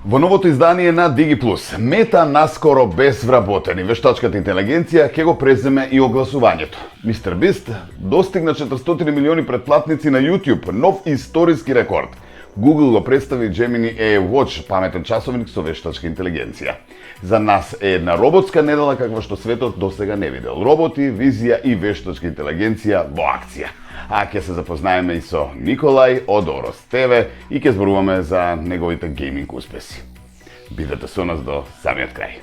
Во новото издание на DigiPlus, Мета наскоро без вработени. Вештачката интелигенција ќе го преземе и огласувањето. Мистер Бист достигна 400 милиони претплатници на YouTube, нов историски рекорд. Google го представи Gemini AI Watch, паметен часовник со вештачка интелигенција. За нас е една роботска недела каква што светот досега не видел. Роботи, визија и вештачка интелигенција во акција. А ќе се запознаеме и со Николај од Орос ТВ и ќе зборуваме за неговите гейминг успеси. Бидете со нас до самиот крај.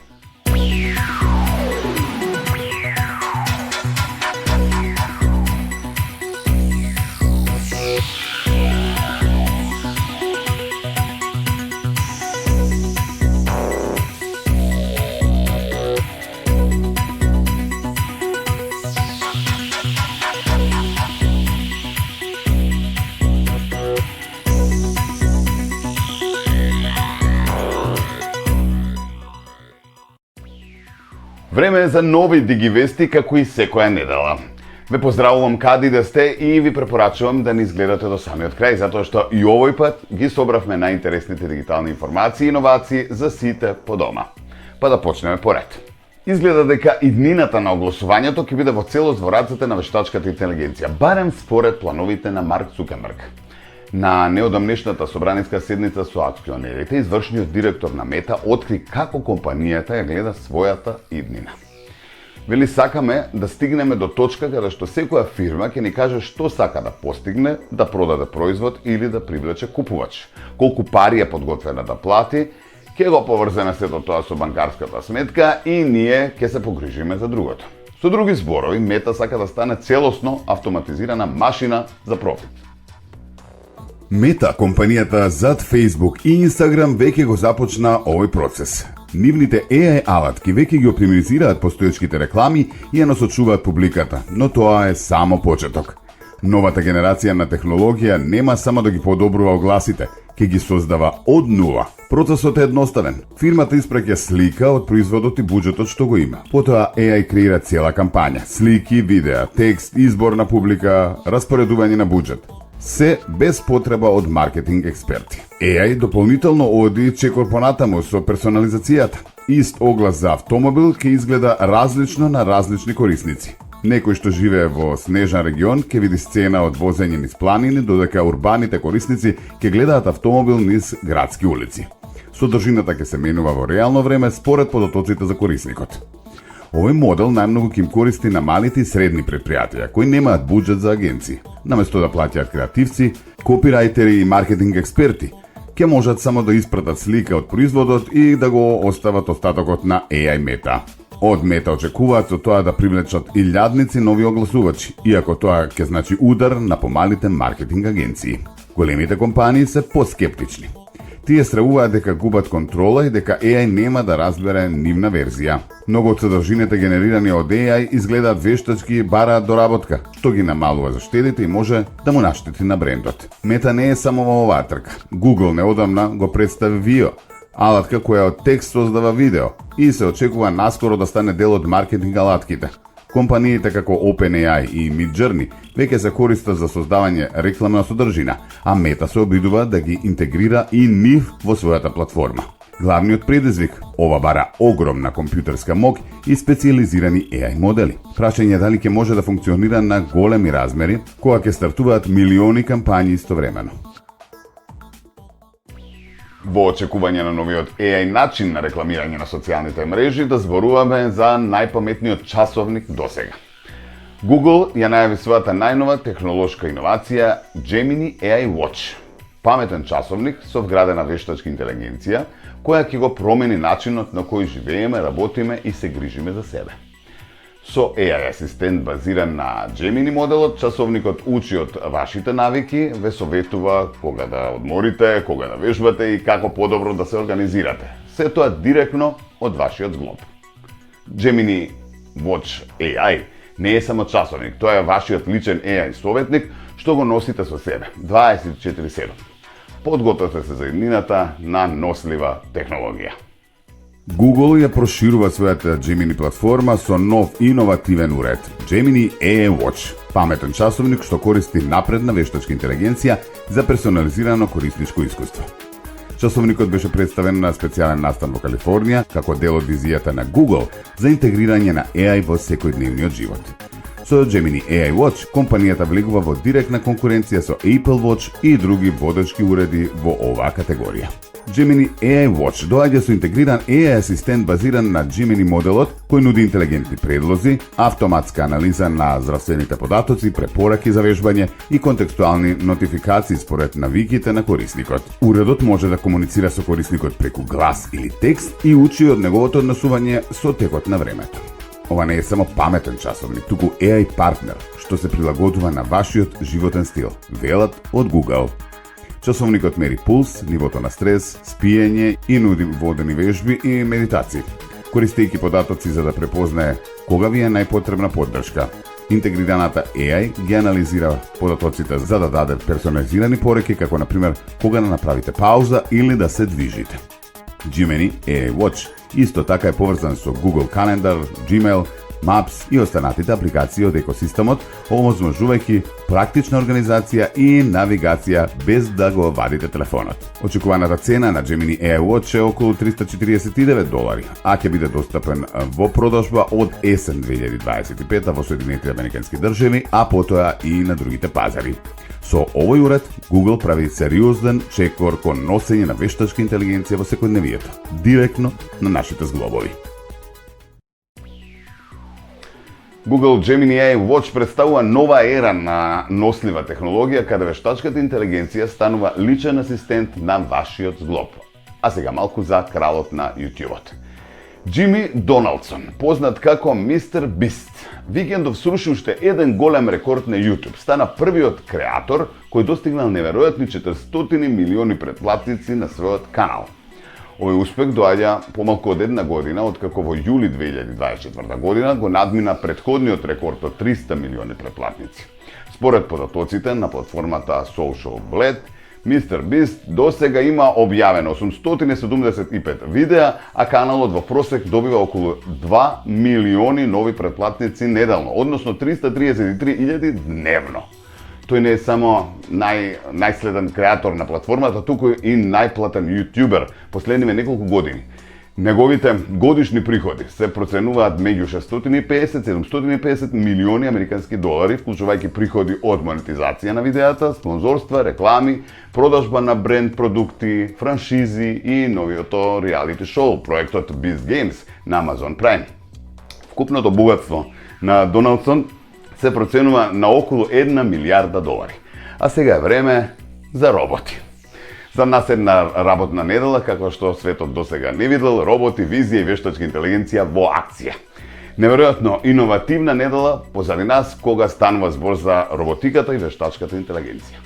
Време е за нови дигивести како и секоја недела. Ве поздравувам каде да сте и ви препорачувам да ни изгледате до самиот крај, затоа што и овој пат ги собравме најинтересните дигитални информации и иновации за сите по дома. Па да почнеме поред. Изгледа дека иднината на огласувањето ќе биде во целост во рацете на вештачката интелигенција, барем според плановите на Марк Цукерберг. На неодамнешната собраниска седница со акционерите, извршниот директор на Мета откри како компанијата ја гледа својата иднина. Вели, сакаме да стигнеме до точка каде што секоја фирма ќе ни каже што сака да постигне, да продаде производ или да привлече купувач. Колку пари е подготвена да плати, ќе го поврземе сето тоа со банкарската сметка и ние ќе се погрижиме за другото. Со други зборови, Мета сака да стане целосно автоматизирана машина за профит. Мета, компанијата зад Facebook и Instagram, веќе го започна овој процес. Нивните AI алатки веќе ги оптимизираат постоечките реклами и ја насочуваат публиката, но тоа е само почеток. Новата генерација на технологија нема само да ги подобрува огласите, ќе ги создава од нула. Процесот е едноставен. Фирмата испраќа слика од производот и буџетот што го има. Потоа AI креира цела кампања, слики, видеа, текст, избор на публика, распоредување на буџет. Се без потреба од маркетинг експерти. AI дополнително оди чекор понатаму со персонализацијата. Ист оглас за автомобил ќе изгледа различно на различни корисници. Некој што живее во снежен регион ќе види сцена од возење низ планини, додека урбаните корисници ќе гледаат автомобил низ градски улици. Содржината ќе се менува во реално време според подотоците за корисникот. Овој модел најмногу ќе им користи на малите и средни претпријатија кои немаат буџет за агенции. Наместо да плаќаат креативци, копирајтери и маркетинг експерти, ќе можат само да испратат слика од производот и да го остават остатокот на AI Мета. Од Мета очекуваат со тоа да привлечат илјадници нови огласувачи, иако тоа ќе значи удар на помалите маркетинг агенции. Големите компании се поскептични. Тие стравуваат дека губат контрола и дека AI нема да разбере нивна верзија. Многу од содржините генерирани од AI изгледаат вештачки и бараат доработка, што ги намалува заштедите и може да му наштети на брендот. Мета не е само во оваа трка. Google неодамна го представи Veo, алатка која од текст создава видео и се очекува наскоро да стане дел од маркетинг алатките. Компаниите како OpenAI и Midjourney веќе се користат за создавање рекламна содржина, а Мета се обидува да ги интегрира и нив во својата платформа. Главниот предизвик, ова бара огромна компјутерска мок и специализирани AI модели. Прашање е дали ќе може да функционира на големи размери, кога ќе стартуваат милиони кампањи истовремено. Во очекување на новиот AI начин на рекламирање на социјалните мрежи, да зборуваме за најпаметниот часовник досега. Google ја најави својата најнова технолошка иновација Gemini AI Watch. Паметен часовник со вградена вештачка интелигенција, која ќе го промени начинот на кој живееме, работиме и се грижиме за себе. Со AI асистент базиран на Gemini моделот, часовникот учи од вашите навики, ве советува кога да одморите, кога да вежбате и како подобро да се организирате. Се тоа директно од вашиот зглоб. Gemini Watch AI не е само часовник, тоа е вашиот личен AI советник што го носите со себе 24/7. Подгответе се за иднината на нослива технологија. Google ја проширува својата Gemini платформа со нов иновативен уред, Gemini AI Watch, паметен часовник што користи напредна вештачка интелигенција за персонализирано корисничко искуство. Часовникот беше представен на специјален настан во Калифорнија како дел од визијата на Google за интегрирање на AI во секојдневниот живот. Со Gemini AI Watch, компанијата влегува во директна конкуренција со Apple Watch и други водечки уреди во оваа категорија. Gemini AI Watch доаѓа со интегриран AI асистент базиран на Gemini моделот, кој нуди интелигентни предлози, автоматска анализа на здравствените податоци, препораки за вежбање и контекстуални нотификации според навиките на корисникот. Уредот може да комуницира со корисникот преку глас или текст и учи од неговото однесување со текот на времето. Ова не е само паметен часовник, туку AI партнер, што се прилагодува на вашиот животен стил, велат од Google. Часовникот мери пулс, нивото на стрес, спиење и нуди водени вежби и медитации, користејќи податоци за да препознае кога ви е најпотребна поддршка. Интегрираната AI ги анализира податоците за да даде персонализирани пореки, како например кога да направите пауза или да се движите. Gemini AI Watch исто така е поврзан со Google Calendar, Gmail, Maps и останатите апликации од екосистемот, овозможувајќи практична организација и навигација без да го вадите телефонот. Очекуваната цена на Gemini AI Watch е околу $349, а ќе биде достапен во продажба од есен 2025 во Соединетите Американски држави, а потоа и на другите пазари. Со овој уред, Google прави сериозен чекор кон носење на вештачка интелигенција во секојдневието, директно на нашите зглобови. Google Gemini AI Watch представува нова ера на нослива технологија, каде вештачката интелигенција станува личен асистент на вашиот зглоб. А сега малку за кралот на YouTube-от. Джими Доналдсон, познат како Мистер Бист, викендов сруши уште еден голем рекорд на YouTube. Стана првиот креатор кој достигнал неверојатни 400 милиони претплатници на својот канал. Овој успех доаѓа помалку од една година, откако во јули 2024 година го надмина претходниот рекорд од 300 милиони претплатници. Според податоците на платформата Social Blade, Mr. Beast досега има објавено 875 видеа, а каналот во просек добива околу 2 милиони нови претплатници неделно, односно 333.000 дневно. Тој не е само најследен креатор на платформата, туку и најплатен јутјубер последниве неколку години. Неговите годишни приходи се проценуваат меѓу 650-750 милиони американски долари, вклучувајќи приходи од монетизација на видеата, спонзорства, реклами, продажба на бренд продукти, франшизи и новиото реалити шоу, проектот Beast Games на Amazon Prime. Вкупното богатство на Доналдсон се проценува на околу 1 милијарда долари. А сега е време за роботи. За нас една работна недела, како што светот досега не видел, роботи, визија и вештачка интелигенција во акција. Неверојатно иновативна недела позади нас кога станува збор за роботиката и вештачката интелигенција.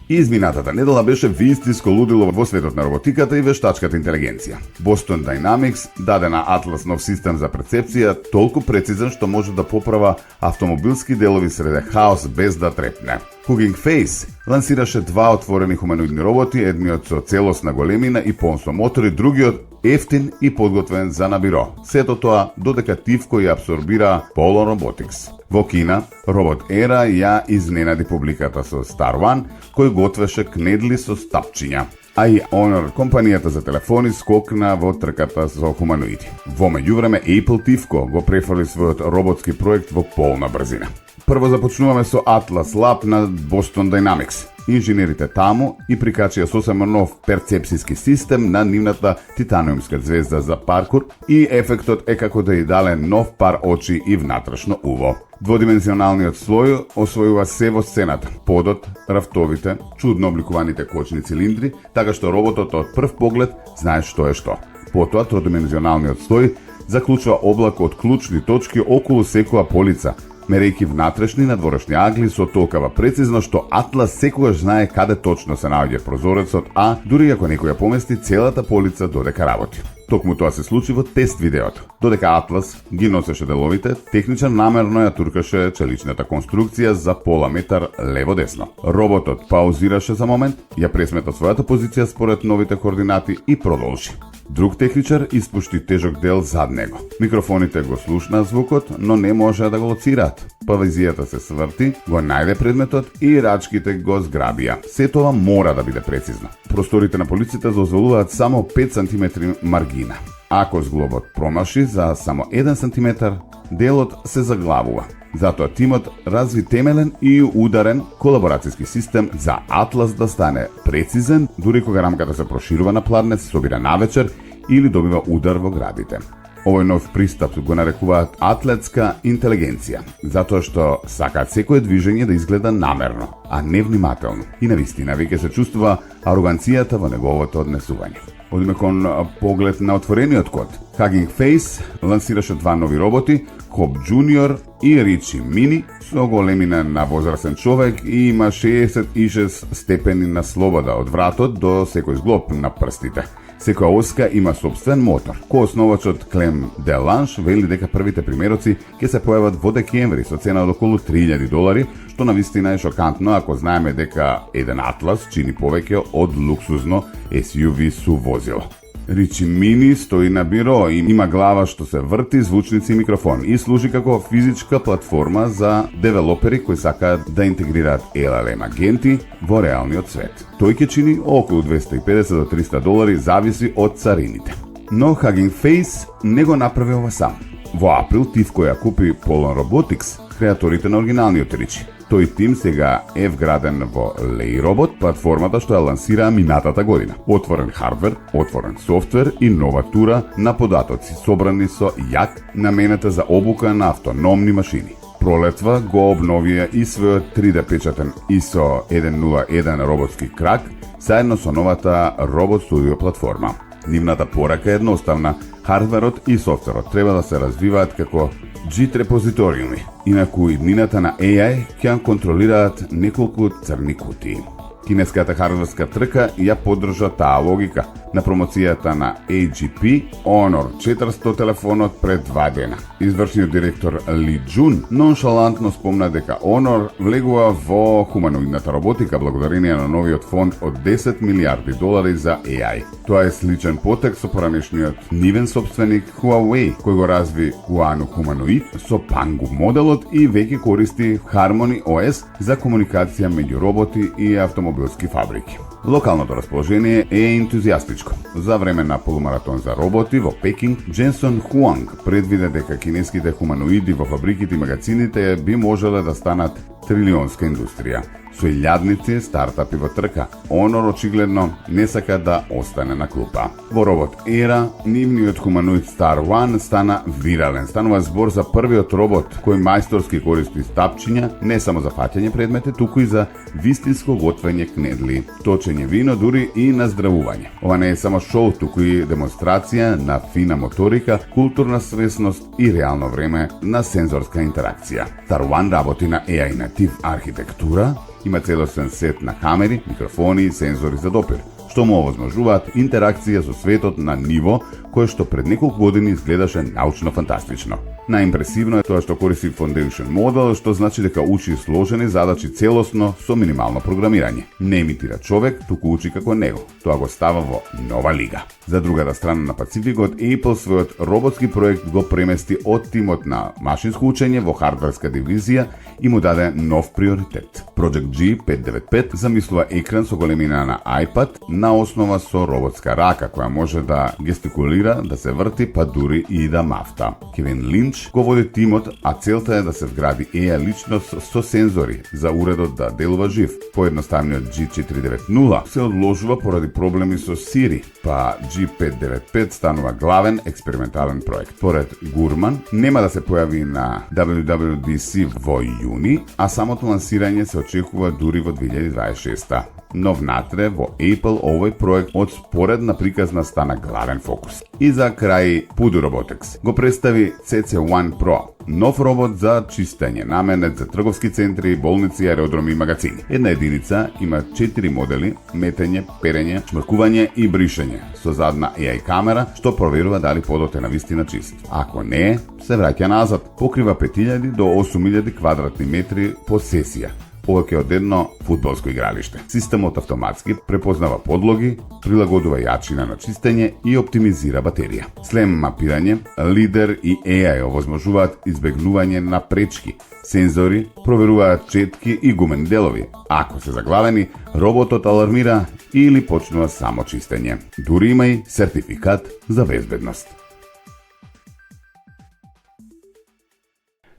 Изминатата недела беше вистинско лудило во светот на роботиката и вештачката интелигенција. Boston Dynamics даде на Atlas нов систем за перцепција, толку прецизен што може да поправа автомобилски делови среде хаос без да трепне. Hugging Face лансираше два отворени хуманоидни роботи, едниот со целосна големина и полн со мотори, другиот ефтин и подготвен за на биро. Сето тоа додека тивко ја абсорбира Polo Robotics. Во Кина, робот Era ја изненади публиката со Star One, кој готвеше кнедли со стапчиња. А и Honor, компанијата за телефони, скокна во трката со хуманоиди. Во меѓувреме Apple тивко го префрли својот роботски проект во полна брзина. Прво започнуваме со Atlas Lab на Boston Dynamics. Инженерите таму и прикачија сосема нов перцепцијски систем на нивната титаниумска звезда за паркур и ефектот е како да ја дале нов пар очи и внатрешно уво. Дводимензионалниот слој освојува се во сцената. Подот, рафтовите, чудно обликуваните кочни цилиндри, така што роботот од прв поглед знае што е што. Потоа тродимензионалниот слој заклучува облак од клучни точки околу секоја полица, мерејќи внатрешни и надворешни агли со толкава прецизно што Атлас секогаш знае каде точно се наоѓа прозорецот, а дури ако некој ја помести целата полица додека работи. Токму тоа се случи во тест видеото. Додека Атлас ги носеше деловите, техничар намерно ја туркаше челичната конструкција за пола метар лево-десно. Роботот паузираше за момент, ја пресмета својата позиција според новите координати и продолжи. Друг техничар испушти тежок дел зад него. Микрофоните го слушнаа звукот, но не можеа да го лоцираат. Па визијата се сврти, го најде предметот и рачките го зграбија. Се тоа мора да биде прецизно. Просторите на полицията дозволуваат само 5 см маргина. Ако зглобот промаши за само 1 см, делот се заглавува. Затоа тимот разви темелен и ударен колаборацијски систем за Атлас да стане прецизен, дури кога рамката се проширува на пладнец, собира навечер или добива удар во градите. Овој нов пристап го нарекуваат атлетска интелигенција, затоа што сакаат секое движење да изгледа намерно, а не внимателно. И навистина веќе се чувствува ароганцијата во неговото однесување. Одиме кон поглед на отворениот код. Hugging Face лансираше 2 нови роботи, Хоп Джуниор и Ричи Мини, со големина на возрастен човек и има 66 степени на слобода од вратот до секој зглоб на прстите. Секоја оска има собствен мотор. Коосновачот Клем Деланш вели дека првите примероци ќе се појават во декември со цена од околу $3000, што навистина е шокантно ако знаеме дека еден Атлас чини повеќе од луксузно SUV сувозило. Ричи Мини стои на биро и има глава што се врти, звучници и микрофон и служи како физичка платформа за девелопери кои сакаат да интегрираат LLM агенти во реалниот свет. Тој ќе чини околу $250 до $300, зависи од царините. Но Hugging Face не го направи ова сам. Во април Тивко ја купи Polon Robotics, креаторите на оригиналниот Ричи. Тој тим сега е вграден во Lei Robot, платформата што ја лансираа минатата година. Отворен хардвер, отворен софтвер и нова тура на податоци собрани со јак наменета за обука на автономни машини. Пролетва го обновија и својот 3D печатен ISO 101 роботски крак, заедно со новата Robot Studio платформа. Нивната порака е едноставна, хардверот и софтверот треба да се развиваат како JIT репозиториуми, инаку иднината на AI ќе ја контролираат неколку црни кутии. Кинеската хардверска трка ја поддржа таа логика на промоцијата на AGP Honor 400 телефонот пред 2 дена. Извршниот директор Ли Джун ноншалантно спомна дека Honor влегува во хуманоидната роботика благодарение на новиот фонд од $10 милиарди за AI. Тоа е сличен потек со поранешниот нивен собственик Huawei, кој го разви Guano Humanoid со Pangu моделот и веќе користи Harmony OS за комуникација меѓу роботи и автомобилски фабрики. Локалното расположение е ентузијастичко. За време на полумаратон за роботи во Пекинг, Дженсон Хуанг предвиде дека кинеските хуманоиди во фабриките и магазините би можеле да станат трилионска индустрија. Со илјадници стартапи во трка, Honor очигледно не сака да остане на клупа. Во робот ера, нивниот хуманоид Star One стана вирален. Станува збор за првиот робот кој мајсторски користи стапчиња не само за фаќање предмети, туку и за вистинско готвење кнедли, точење вино, дури и наздравување. Ова не е само шоу, туку и демонстрација на фина моторика, културна свесност и реално време на сензорска интеракција. Star One работи на AI натив архитектура, има целосен сет на камери, микрофони и сензори за допир, што му овозможуваат интеракција со светот на ниво кое што пред неколку години изгледаше научно фантастично. Најимпресивно е тоа што користи Foundation модел, што значи дека учи сложени задачи целосно со минимално програмирање. Не имитира човек, туку учи како него. Тоа го става во нова лига. За другата страна на Пацификот, Apple својот роботски проект го премести од тимот на машинско учење во хардверска дивизија и му даде нов приоритет. Project G595 замислува екран со големина на iPad на основа со роботска рака која може да гестикулира, да се врти, па дури и да мафта. Кевин Линч го води тимот, а целта е да се вгради AI личност со сензори за уредот да делува жив. Поедноставниот G490 се одложува поради проблеми со Siri, па G595 станува главен експериментален проект. Поред Гурман, нема да се појави на WWDC во јуни, а самото лансирање се очекува дури во 2026. но внатре во Apple овој проект од споредна приказна стана главен фокус. И за крај Pudu Robotics го представи CC1 Pro, нов робот за чистење, наменет за трговски центри, болници, аеродроми и магазини. Една единица има 4 модели: метење, перење, шмркување и бришење, со задна AI камера што проверува дали подот е навистина чист. Ако не, се враќа назад. Покрива 5000 до 8000 квадратни метри по сесија. Ова е од едно фудбалско игралиште. Системот автоматски препознава подлоги, прилагодува јачина на чистење и оптимизира батерија. Слем мапирање, лидер и AI овозможуваат избегнување на пречки. Сензори проверуваат четки и гумени делови. Ако се заглавени, роботот алармира или почнува само чистење. Дури има и сертификат за безбедност.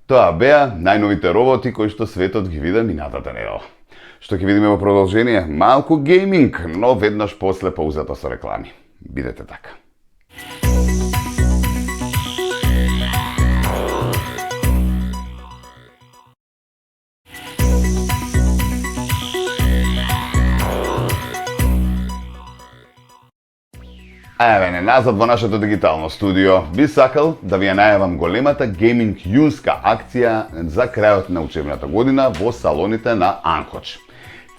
Тоа беа најновите роботи кои што светот ги вида минатата недела. Што ќе видиме во продолжение, малку гейминг, но веднаш после паузата со реклами. Бидете така. Еве не назад во нашето дигитално студио. Би сакал да ви ја најавам големата гейминг јунска акција за крајот на учебната година во салоните на Анкоч.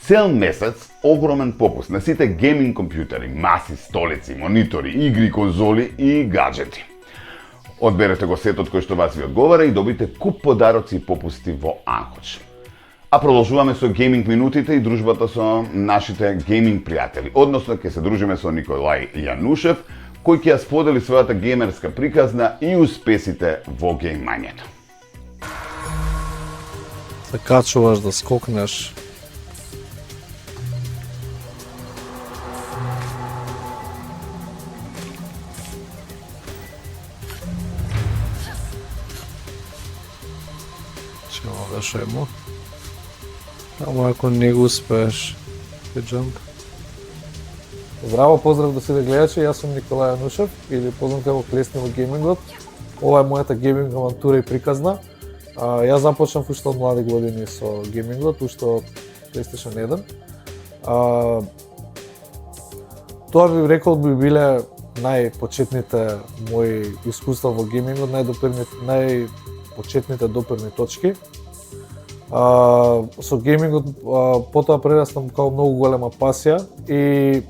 Цел месец огромен попуст на сите гейминг компјутери, маси, столици, монитори, игри, конзоли и гаджети. Одберете го сетот кој што вас ви одговара и добите куп подароци и попусти во Анкоч. А продолжуваме со гейминг минутите и дружбата со нашите гейминг пријатели. Односно, ќе се дружиме со Николај Јанушев, кој ќе ја сподели својата геймерска приказна и успесите во геймањето. Се качуваш да скокнеш. Ќе овешемо. Ама ако не го успееш, ќе джамп. Здраво, поздрав до сите гледачи, јас сум Николај Јанушев, или познат како Клесни во геймингот. Ова е мојата гейминг авантура и приказна. Јас започнав уште од млади години со геймингот, уште од PlayStation 1. Тоа би рекол би биле најпочетните мои искуства во геймингот, најпочетните допирни точки. Со геймингот потоа прераснам као многу голема пасија и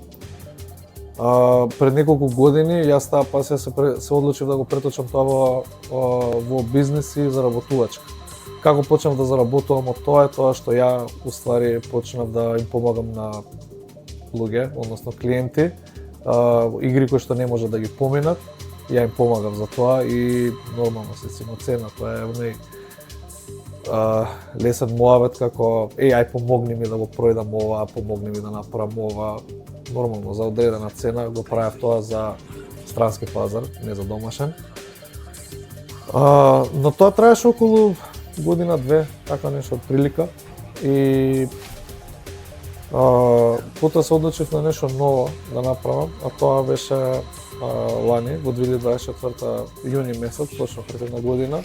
пред неколку години јас таа пасија се одлучив да го преточам тоа во бизнис и заработувачка. Како почнав да заработувам од тоа е тоа што ја уствари почнав да им помагам на луѓе, односно клиенти, игри кои што не може да ги поминат, ја им помагам за тоа и нормално се сима цена, тоа е онај лесен муавет како ај помогни ми да го пројдам ова, помогни ми да направам ова. Нормално за одредена цена го правев тоа за странски пазар, не за домашен. Но тоа траеше околу година-две, така нешто прилика. И потоа се одлучив на нешто ново да направам, а тоа беше лани, во 2024 јуни месец, точно пред една година.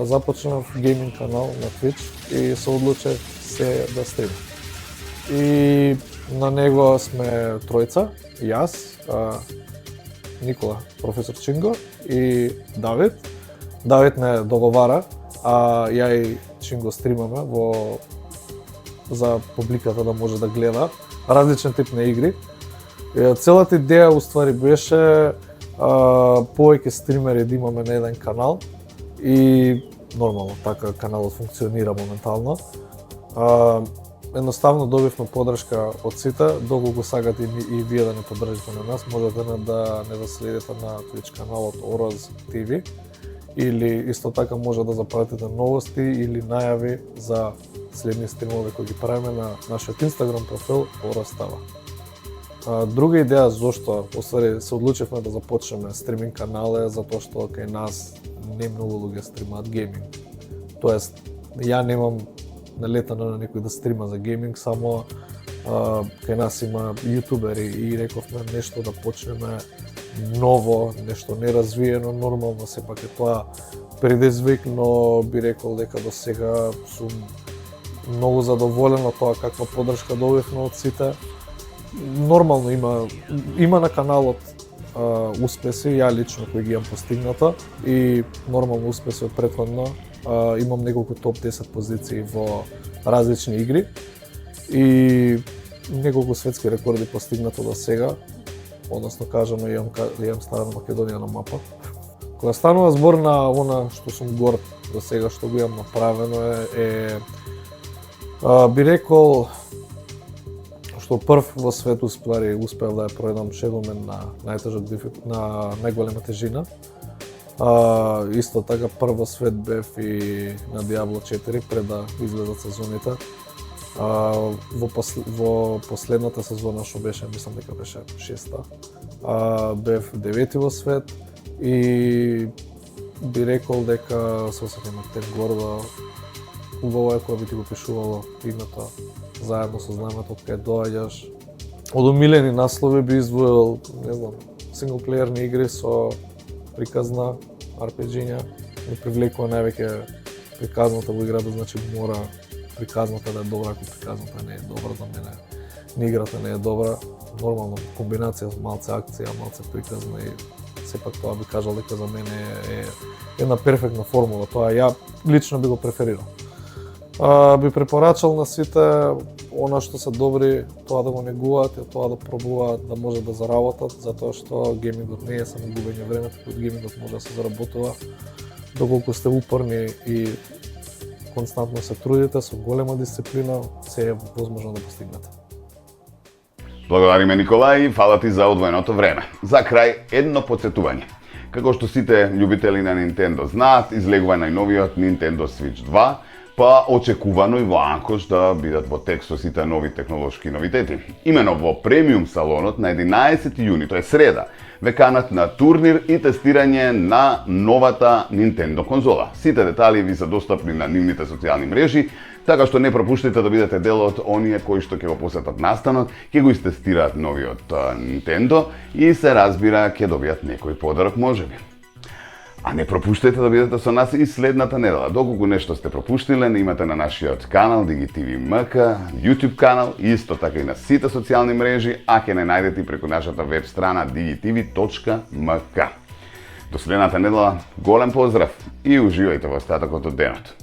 Започнав гейминг канал на Twitch и се одлучив се да стримам. И на него сме тројца, јас, Никола, професор Чинго и Давид. Давид ме договара, а ја и Чинго стримаме за публиката да може да гледа различен тип на игри. Целата идеја уствари беше повеќе стримери да имаме на еден канал и нормално така каналот функционира моментално. Едноставно добивме подршка од сите, доколку сакате и вие да не поддржите на нас, можете да не следите на Twitch каналот Oroz TV или исто така може да запратите новости или најави за следни стримови кои ги правиме на нашиот Instagram профил Oroz Tava. Друга идеја зошто се одлучивме да започнеме стриминг канал е затоа што кај нас не многу луѓе стримаат гейминг. Тоест, ја немам налетано на некој да стрима за гейминг, само кај нас има јутубери и рековме нешто да почнеме ново, нешто неразвиено, нормално сепак е тоа предизвик, но би рекол дека до сега сум многу задоволен од тоа каква поддршка добивме од сите. Нормално има на каналот успеси, ја лично кои ги имам постигнато и нормално успеси од претходно. Имам неколку топ 10 позиции во различни игри и неколку светски рекорди постигнато до сега, односно кажано имам ставено Македонија на мапа. Кога станува збор на она што сум горд до сега што го имам направено би рекол што прв во свет успеав да ја проедам Шеглмен на најголема тежина. Исто така прв во свет бев и на Diablo 4 пред да излезат сезоните. Во последната сезона што беше, мислам дека беше 6-та, бев 9-ти во свет и би рекол дека се осеќам те гордо. Убаво е кога би ти го пишувало името заедно со знамето кај доаѓаш. Од омилени наслови би издвоил, не знам, синглплеерни игри со приказна RPG-ња. Ме привлекува највеќе приказната во играта, значи мора приказната да е добра, ако приказната не е добра, за мене не играта не е добра. Нормално комбинација со малце акција, малце приказна и сепак тоа би кажал дека за мене е една перфектна формула. Тоа ја лично би го преферирал. Би препорачал на сите она што се добри, тоа да го негуваат и тоа да пробуваат да може да заработат, затоа што геймингот не е само губење време, туку геймингот може да се заработува доколку сте упорни и константно се трудите со голема дисциплина, се е возможно да постигнете. Благодариме Николај и фала ти за одвоеното време. За крај едно потсетување. Како што сите љубители на Nintendo знаат, излегува најновиот Nintendo Switch 2, па очекувано и во Анкош да бидат во текст со сите нови технолошки новитети. Имено во премиум салонот на 11 јуни, тоа е среда, ве канат на турнир и тестирање на новата Nintendo конзола. Сите детали ви се достапни на нивните социјални мрежи, така што не пропуштите да бидете дел од оние кои што ќе го посетат настанот, ќе го истестираат новиот Nintendo и се разбира ќе добијат некој подарок можеби. А не пропуштете да бидете со нас и следната недела. Доколку нешто сте пропуштиле, имате на нашиот канал DigiTV MK, YouTube канал, исто така и на сите социјални мрежи, а ќе не најдете и преку нашата веб страна digitv.mk. До следната недела, голем поздрав и уживајте во остатокот од денот.